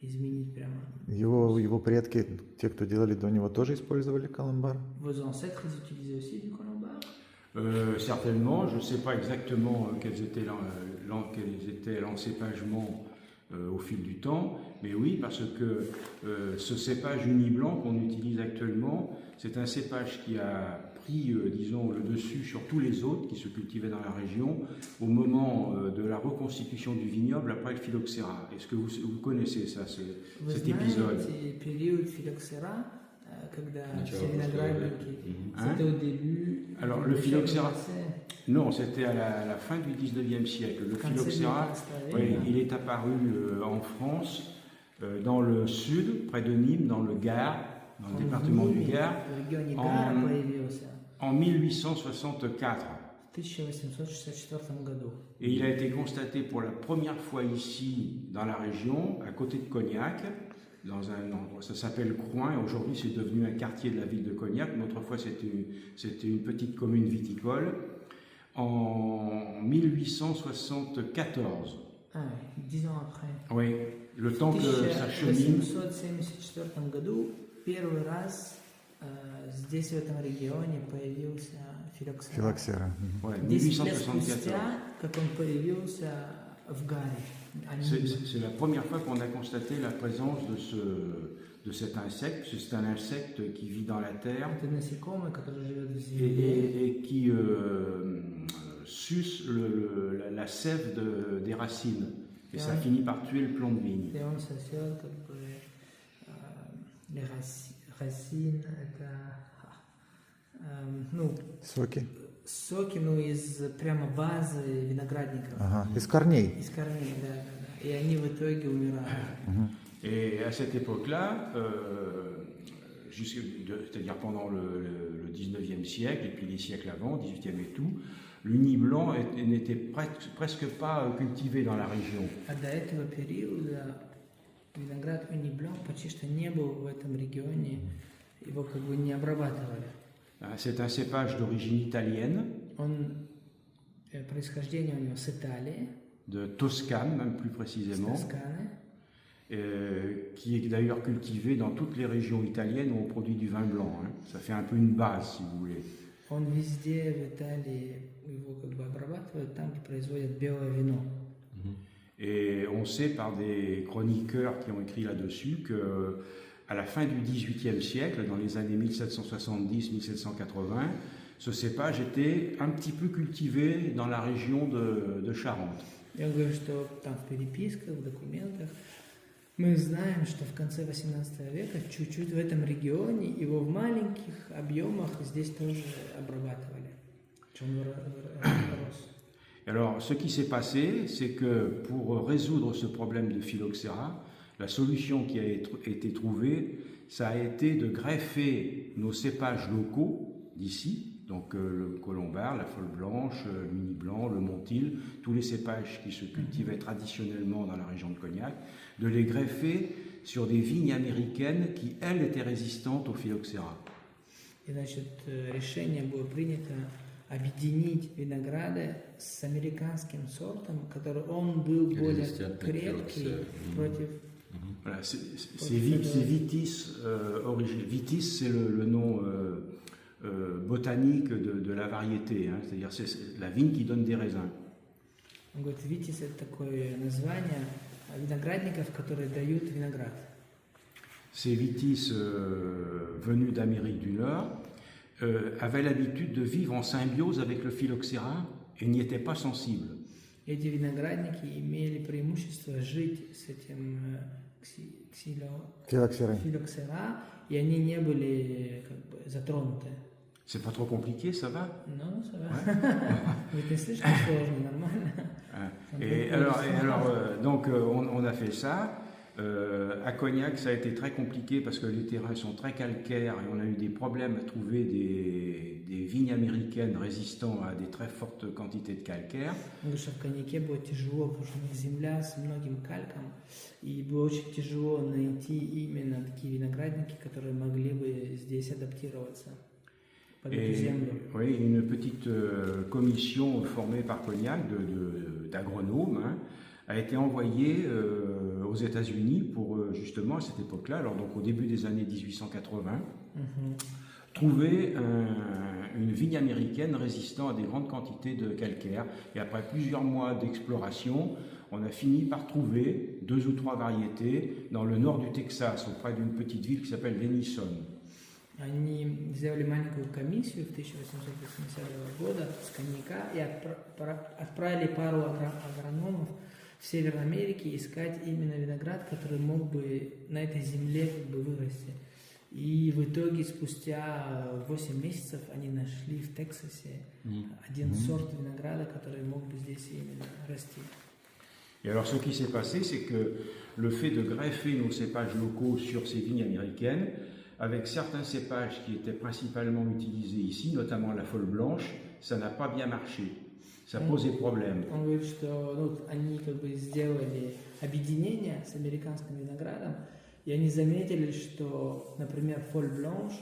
изменить прямо. Его предки, те, кто делали до него, тоже использовали каламбар? Vos ancêtres, ils utilisaient aussi du colombard? Certainement, je ne sais pas exactement quels étaient l'encépagement au fil du temps, mais oui, parce que ce cépage uni-blanc qu'on utilise actuellement, c'est un cépage qui a pris, disons, le dessus sur tous les autres qui se cultivaient dans la région au moment de la reconstitution du vignoble après le phylloxéra. Est-ce que vous connaissez ça, cet épisode? Период филоксера, когда все виноградники, c'était au début. Alors le phylloxéra, non, c'était à la fin du 19e siècle. Le phylloxéra, oui, il est apparu en France, dans le sud, près de Nîmes, dans le Gard, dans le département du Gard, en 1864. Et il a été constaté pour la première fois ici, dans la région, à côté de Cognac, dans un endroit, ça s'appelle Croin, aujourd'hui c'est devenu un quartier de la ville de Cognac, mais autrefois c'était une petite commune viticole, en 1874. Ah, 10 ans après. Oui, le temps que ça chemine. В 1874 году первый раз здесь, в этом регионе, появился филоксера. Филоксера. Ouais, 10 лет 1874. спустя, как он появился в Гаре. C'est la première fois qu'on a constaté la présence de cet insecte. C'est un insecte qui vit dans la terre Это насекомое, которое живет в земле. et qui suce la sève des racines. Et ça finit par tuer le plant de vigne. И он сосет как бы рacines, это ну, соки, ну, из прямо базы виноградников. Ага, из корней. Из корней, да. И они в итоге умирают. Et à cette époque-là, c'est-à-dire pendant le 19e siècle et puis les siècles avant, 18e et tout, l'uni blanc n'était presque pas cultivé dans la région. А до этого периода виноград уни блан почти что не был в этом регионе, его как бы не обрабатывали. C'est un cépage d'origine italienne. Происхождение у него с Италии. De Toscane, même plus précisément. Toscane. Qui est d'ailleurs cultivé dans toutes les régions italiennes où on produit du vin blanc. Hein. Ça fait un peu une base, si vous voulez. Он везде в Италии его как бы обрабатывают, там, где производят белое вино. Et on sait par des chroniqueurs qui ont écrit là-dessus que à la fin du XVIIIe siècle, dans les années 1770-1780, ce cépage était un petit peu cultivé dans la région de Charente. Я говорю, что там в переписках, в документах мы знаем, что в конце 18 века чуть-чуть в этом регионе его в маленьких объемах здесь тоже обрабатывали. Alors, ce qui s'est passé, c'est que pour résoudre ce problème de phylloxéra, la solution qui a été trouvée, ça a été de greffer nos cépages locaux d'ici, donc le colombard, la folle blanche, l'uni blanc, le montil, tous les cépages qui se cultivaient traditionnellement dans la région de Cognac, de les greffer sur des vignes américaines qui, elles, étaient résistantes au phylloxéra. И, значит, решение было принято объединить винограды с американским сортом, который он был более крепкий против. Voilà, c'est Vitis origine. Vitis, c'est le nom botanique de la variété, hein, c'est-à-dire c'est la vigne qui donne des raisins. Он говорит, Витис это такое название виноградников, которые дают виноград. Ces Vitis venus d'Amérique du Nord avaient l'habitude de vivre en symbiose avec le phylloxéra et n'y étaient pas sensibles. Эти виноградники имели преимущество жить с этим филоксера, и они не были как бы затронуты. C'est pas trop compliqué, ça va? Non, ça va. Mais c'est слишком сложно, нормально. Et alors donc on a fait ça. À Cognac, ça a été très compliqué parce que les terrains sont très calcaires et on a eu des problèmes à trouver des vignes américaines résistant à des très fortes quantités de calcaire. В Коньяке было тяжело, потому что у них земля с многим кальком, и было очень тяжело найти именно такие виноградники, которые могли бы здесь адаптироваться. Et, oui, une petite commission formée par Cognac d'agronomes a été envoyée aux aux États-Unis pour justement à cette époque-là, alors donc au début des années 1880, trouver une vigne américaine résistant à des grandes quantités de calcaire. Et après plusieurs mois d'exploration, on a fini par trouver 2 ou 3 variétés dans le nord du Texas, auprès d'une petite ville qui s'appelle Denison. Они сделали маленькую комиссию в 1880 года с коньяка и отправили пару агрономов в Северной Америке искать именно виноград, который мог бы на этой земле как бы вырасти. И в итоге спустя 8 месяцев они нашли в Тексасе один сорт винограда, который мог бы здесь именно расти. Et alors ce qui s'est passé, c'est que le fait de greffer nos cépages locaux sur ces vignes américaines, avec certains cépages qui étaient principalement utilisés ici, notamment la folle blanche, ça n'a pas bien marché. Ça posait problème. Он говорит, что они как бы сделали объединение с американским виноградом, и они заметили, что, например, фоль бланш,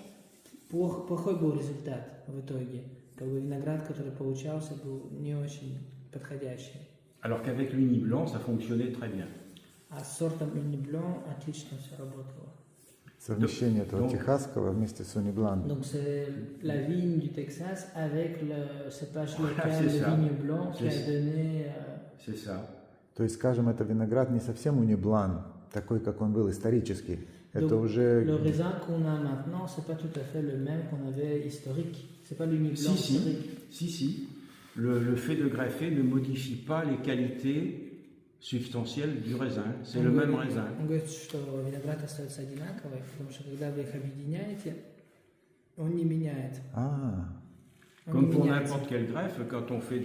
плохой был результат в итоге. Как бы виноград, который получался, был не очень подходящий. Alors qu'avec l'Uni blanc, ça fonctionnait très bien. А с сортом Uni Blanc отлично все работало. Совмещение этого техасского вместе с Униблан. Donc c'est la vigne du Texas avec le cépage local, le vigne blanc qui a donné... C'est ça. То есть, скажем, это виноград не совсем Униблан, такой, как он был исторически. Это уже... Le raisin qu'on a maintenant, c'est pas tout à fait le même qu'on avait historique. C'est pas l'Uni Blanc historique. Si. Le fait de greffer ne modifie pas les qualités substantielles du raisin. C'est le même raisin. Он говорит, что виноград остается одинаковый, потому что когда вы их объединяете, он не меняет. Comme pour n'importe quelle greffe, quand on fait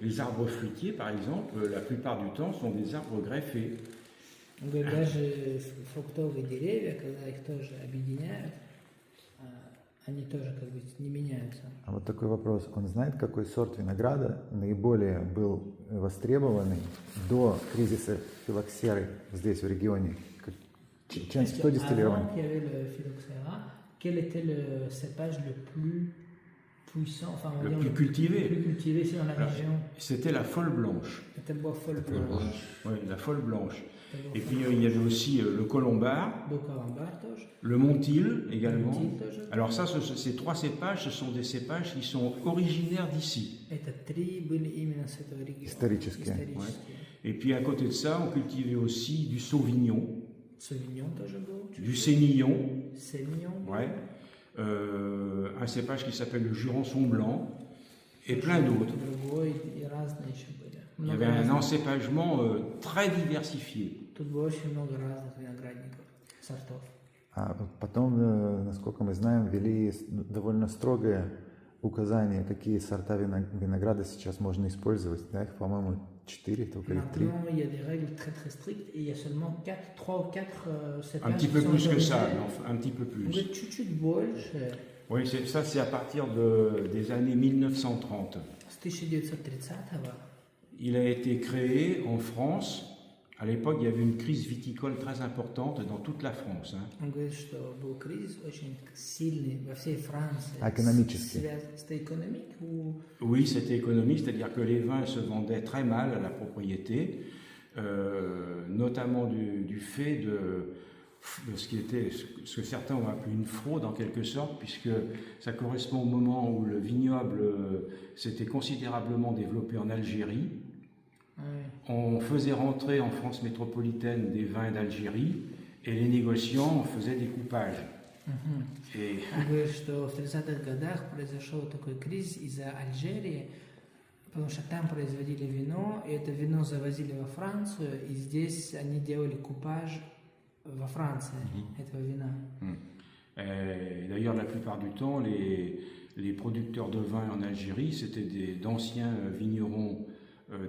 les arbres fruitiers, par exemple, la plupart du temps sont des arbres greffés. Он говорит, даже фруктовые деревья, когда их тоже объединяют, они тоже как бы не меняются. А вот такой вопрос. Он знает, какой сорт винограда наиболее был востребованный до кризиса филоксеры здесь, в регионе? Что дистиллировано? Avant qu'il y avait le phylloxéra, quel était le cépage le plus puissant, enfin le plus cultivé. Le plus cultivé ici dans la région? C'était la folle blanche. C'était bois folle blanche. Oui, la folle blanche. Et puis il y avait aussi le colombard, le montil également. Alors ça, ces 3 cépages, ce sont des cépages qui sont originaires d'ici. Исторически. Ouais. Et puis à côté de ça, on cultivait aussi du sauvignon, du sémillon, ouais. Un cépage qui s'appelle le jurançon blanc, et plein d'autres. Il y avait un encépagement très diversifié. А потом, насколько мы знаем, ввели довольно строгое указание, какие сорта винограда сейчас можно использовать. Да, их, по-моему, 4 только или 3. Il y a des règles très très strictes et il y a seulement 3 ou 4 cépages. Un petit peu plus que ça, un petit peu plus. Чуть-чуть больше. Oui, ça c'est à partir des années 1930. С 1930-го. Il a été créé en France. À l'époque, il y avait une crise viticole très importante dans toute la France. Он говорит, что был кризис очень сильный во всей Франции. Экономический. C'était économique ou... Oui, c'était économique, c'est-à-dire que les vins se vendaient très mal à la propriété, notamment du fait de ce que certains ont appelé une fraude en quelque sorte, puisque ça correspond au moment où le vignoble s'était considérablement développé en Algérie. On faisait rentrer en France métropolitaine des vins d'Algérie et les négociants faisaient des coupages. Он говорит, что в 30-х годах произошел такой кризис из-за Алжирии, потому что там производили вино, и это вино завозили во Францию, и здесь они делали купаж во Франции этого вина. D'ailleurs, la plupart du temps, les producteurs de vin en Algérie, c'était d'anciens vignerons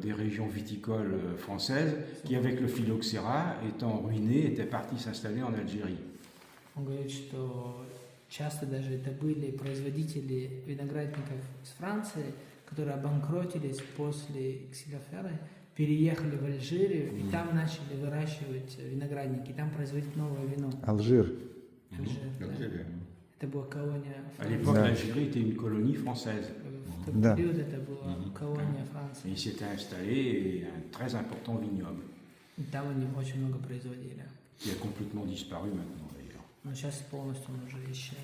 des régions viticoles françaises qui, avec le phylloxéra, étant ruinés, étaient partis s'installer en Algérie. Он говорит, что часто даже это были производители виноградников из Франции, которые обанкротились после ксилоферы, переехали в Алжирию и там начали выращивать виноградники, там производить новое вино. Алжир. Алжир. Это была колония Франции. À l'époque, l'Algérie était une colonie française. В тот период это была колония Франции. Et il s'était installé un très important vignoble. И там они очень много производили. qui a complètement disparu maintenant d'ailleurs. Но сейчас полностью он уже исчез.